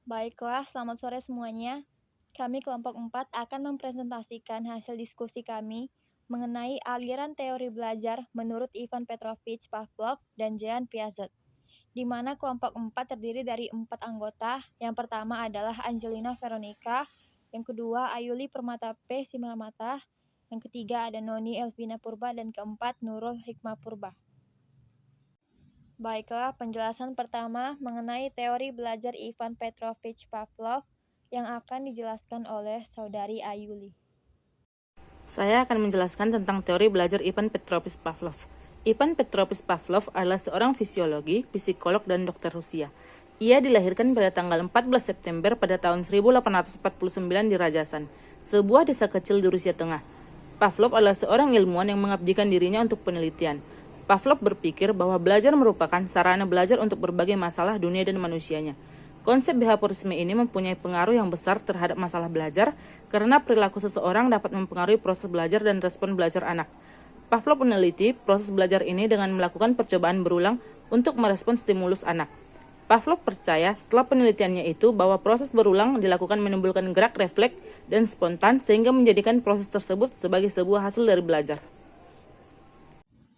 Baiklah, selamat sore semuanya. Kami kelompok 4 akan mempresentasikan hasil diskusi kami mengenai aliran teori belajar menurut Ivan Petrovich Pavlov dan Jean Piaget, di mana kelompok 4 terdiri dari 4 anggota. Yang pertama adalah Angelina Veronica, yang kedua Ayuli Permata P. Simamata, yang ketiga ada Noni Elvina Purba, dan keempat Nurul Hikmah Purba. Baiklah, penjelasan pertama mengenai teori belajar Ivan Petrovich Pavlov yang akan dijelaskan oleh Saudari Ayuli. Saya akan menjelaskan tentang teori belajar Ivan Petrovich Pavlov. Ivan Petrovich Pavlov adalah seorang fisiologi, psikolog, dan dokter Rusia. Ia dilahirkan pada tanggal 14 September pada tahun 1849 di Rajasthan, sebuah desa kecil di Rusia Tengah. Pavlov adalah seorang ilmuwan yang mengabdikan dirinya untuk penelitian. Pavlov berpikir bahwa belajar merupakan sarana belajar untuk berbagai masalah dunia dan manusianya. Konsep behaviorisme ini mempunyai pengaruh yang besar terhadap masalah belajar karena perilaku seseorang dapat mempengaruhi proses belajar dan respon belajar anak. Pavlov meneliti proses belajar ini dengan melakukan percobaan berulang untuk merespon stimulus anak. Pavlov percaya setelah penelitiannya itu bahwa proses berulang dilakukan menimbulkan gerak refleks dan spontan sehingga menjadikan proses tersebut sebagai sebuah hasil dari belajar.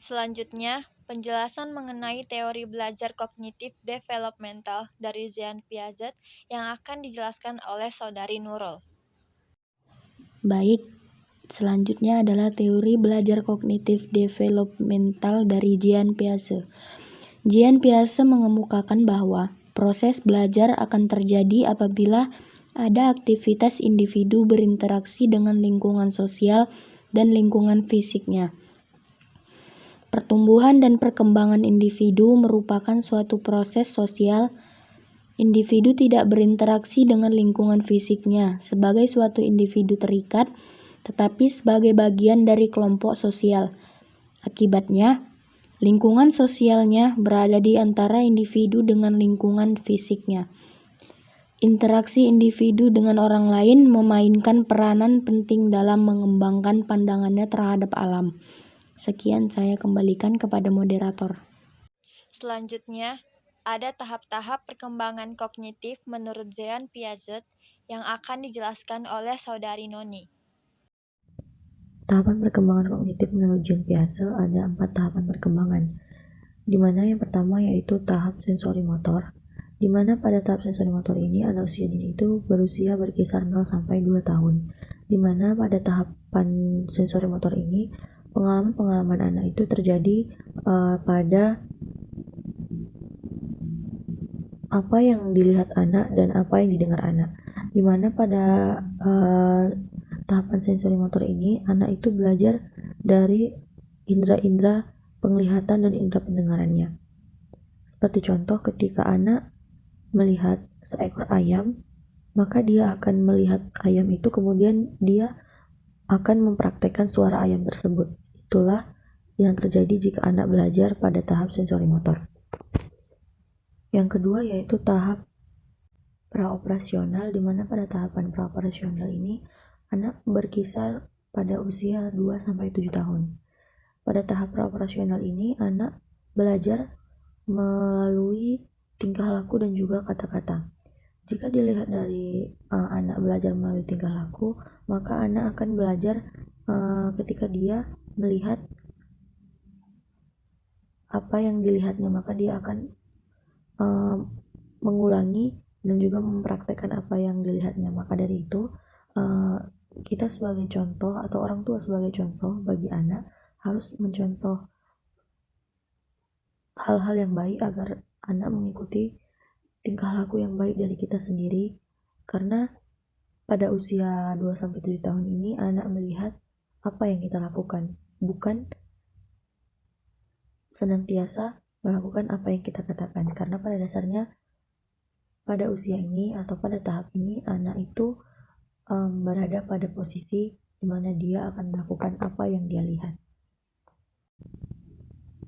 Selanjutnya, penjelasan mengenai teori belajar kognitif developmental dari Jean Piaget yang akan dijelaskan oleh Saudari Nurul. Baik, selanjutnya adalah teori belajar kognitif developmental dari Jean Piaget. Jean Piaget mengemukakan bahwa proses belajar akan terjadi apabila ada aktivitas individu berinteraksi dengan lingkungan sosial dan lingkungan fisiknya. Pertumbuhan dan perkembangan individu merupakan suatu proses sosial. Individu tidak berinteraksi dengan lingkungan fisiknya sebagai suatu individu terikat, tetapi sebagai bagian dari kelompok sosial. Akibatnya, lingkungan sosialnya berada di antara individu dengan lingkungan fisiknya. Interaksi individu dengan orang lain memainkan peranan penting dalam mengembangkan pandangannya terhadap alam. Sekian, saya kembalikan kepada moderator. Selanjutnya, ada tahap-tahap perkembangan kognitif menurut Jean Piaget yang akan dijelaskan oleh Saudari Noni. Tahapan perkembangan kognitif menurut Jean Piaget ada 4 tahapan perkembangan, di mana yang pertama yaitu tahap sensori motor, di mana pada tahap sensori motor ini anak usia dini itu berusia berkisar 0 sampai 2 tahun, di mana pada tahapan sensori motor ini pengalaman-pengalaman anak itu terjadi pada apa yang dilihat anak dan apa yang didengar anak, di mana pada tahapan sensori motor ini anak itu belajar dari indera-indera penglihatan dan indera pendengarannya. Seperti contoh, ketika anak melihat seekor ayam, maka dia akan melihat ayam itu, kemudian dia akan mempraktekkan suara ayam tersebut. Itulah yang terjadi jika anak belajar pada tahap sensori motor. Yang kedua yaitu tahap praoperasional, di mana pada tahapan praoperasional ini anak berkisar pada usia 2 sampai 7 tahun. Pada tahap praoperasional ini anak belajar melalui tingkah laku dan juga kata-kata. Jika dilihat dari anak belajar melalui tingkah laku, maka anak akan belajar ketika dia melihat apa yang dilihatnya, maka dia akan mengulangi dan juga mempraktekkan apa yang dilihatnya. Maka dari itu kita sebagai contoh atau orang tua sebagai contoh bagi anak harus mencontoh hal-hal yang baik agar anak mengikuti tingkah laku yang baik dari kita sendiri, karena pada usia 2-7 tahun ini anak melihat apa yang kita lakukan, bukan senantiasa melakukan apa yang kita katakan. Karena pada dasarnya pada usia ini atau pada tahap ini anak itu berada pada posisi di mana dia akan melakukan apa yang dia lihat.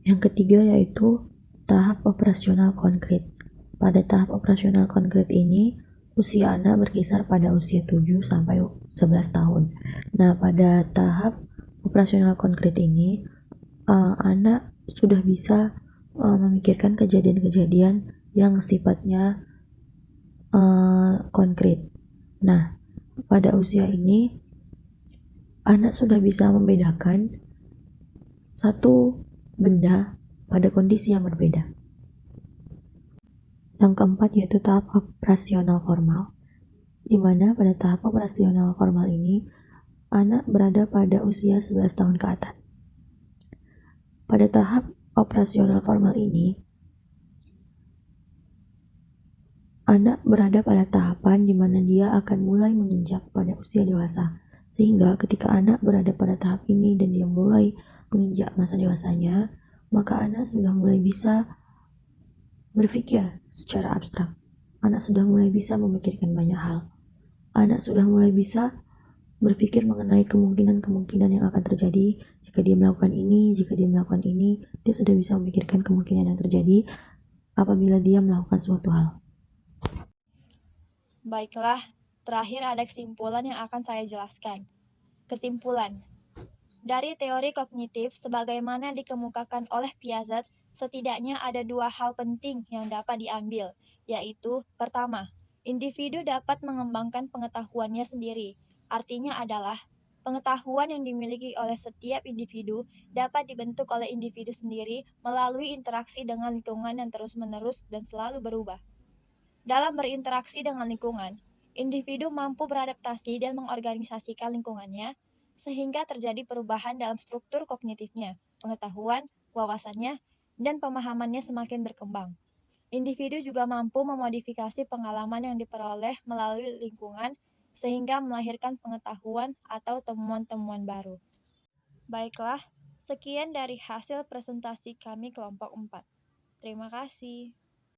Yang ketiga yaitu tahap operasional konkret. Pada tahap operasional konkret ini, usia anak berkisar pada usia 7 sampai 11 tahun. Nah, pada tahap operasional konkret ini, anak sudah bisa memikirkan kejadian-kejadian yang sifatnya konkret. Nah, pada usia ini, anak sudah bisa membedakan satu benda pada kondisi yang berbeda. Yang keempat yaitu tahap operasional formal, di mana pada tahap operasional formal ini, anak berada pada usia 11 tahun ke atas. Pada tahap operasional formal ini, anak berada pada tahapan di mana dia akan mulai menginjak pada usia dewasa. Sehingga ketika anak berada pada tahap ini dan dia mulai menginjak masa dewasanya, maka anak sudah mulai bisa berpikir secara abstrak. Anak sudah mulai bisa memikirkan banyak hal. Anak sudah mulai bisa berpikir mengenai kemungkinan-kemungkinan yang akan terjadi jika dia melakukan ini, jika dia melakukan ini. Dia sudah bisa memikirkan kemungkinan yang terjadi apabila dia melakukan suatu hal. Baiklah, terakhir ada kesimpulan yang akan saya jelaskan. Kesimpulan. Dari teori kognitif sebagaimana dikemukakan oleh Piaget, setidaknya ada dua hal penting yang dapat diambil, yaitu pertama, individu dapat mengembangkan pengetahuannya sendiri. Artinya adalah, pengetahuan yang dimiliki oleh setiap individu dapat dibentuk oleh individu sendiri melalui interaksi dengan lingkungan yang terus-menerus dan selalu berubah. Dalam berinteraksi dengan lingkungan, individu mampu beradaptasi dan mengorganisasikan lingkungannya sehingga terjadi perubahan dalam struktur kognitifnya, pengetahuan, wawasannya, dan pemahamannya semakin berkembang. Individu juga mampu memodifikasi pengalaman yang diperoleh melalui lingkungan sehingga melahirkan pengetahuan atau temuan-temuan baru. Baiklah, sekian dari hasil presentasi kami kelompok 4. Terima kasih.